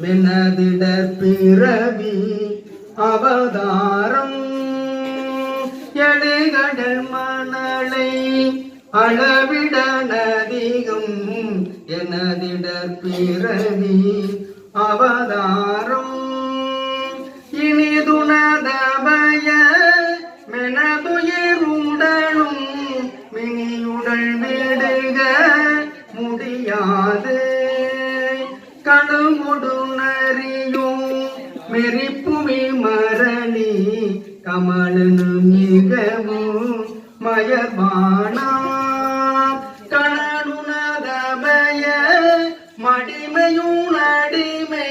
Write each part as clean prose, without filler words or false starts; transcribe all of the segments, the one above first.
மெனதிடர் பிறவி அவதாரம் எழுகடல் மணலை அளவிட நதிகம் எனதிடர் பிறவி அவதாரம் இனிதுணதபய மெனதுயிர் உடலும் மினியுடல் விடுக முடியாது கணுமுடுனறியும் மெரிப்புவி மரணி கமலனு மிகவும் மயர்வானா கணனுணதபய மடிமையும் அடிமை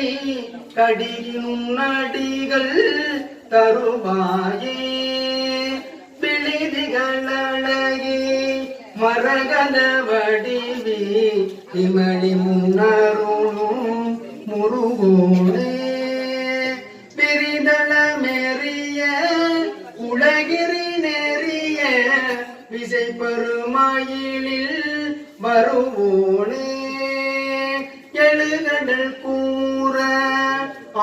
கடியினும் நடிகள் தருவாயே பிளிதிகள் அழகி மரகத வடிவி இமளி முன்னருளும் முருகோனே பிரிதள மெறிய உலகிரி நெறிய விசை பெருமயிலில் வருவோனே எழுகடல் கூற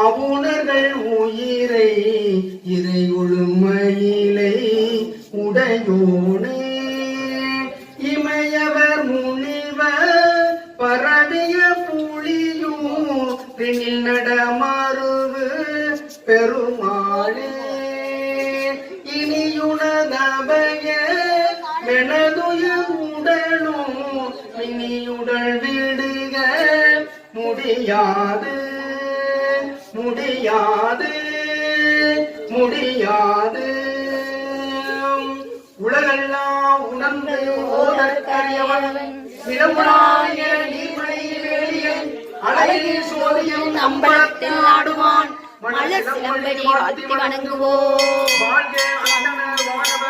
அவுணர்கள் உயிரை இறை ஒழுமயிலை உடையோனே இமையவர் முனிவர் பரவிய புலியும் பின்னில் நடமாறுவு பெருமாளே இனியுணதபய மெனதுய உடலும் இனியுடல் விடுக முடியாது முடியாது முடியாது உலகெல்லாம் உணர்ந்து ஓதற்கரியவன் நிலமுலாய நீர்மலை வேலியன் அழகில் சோதியும் அம்பலத்தில் ஆடுவான் மலர் சிலம்படி வாழ்த்தி வணங்குவோம். வாழ்க அண்ணன வாழவ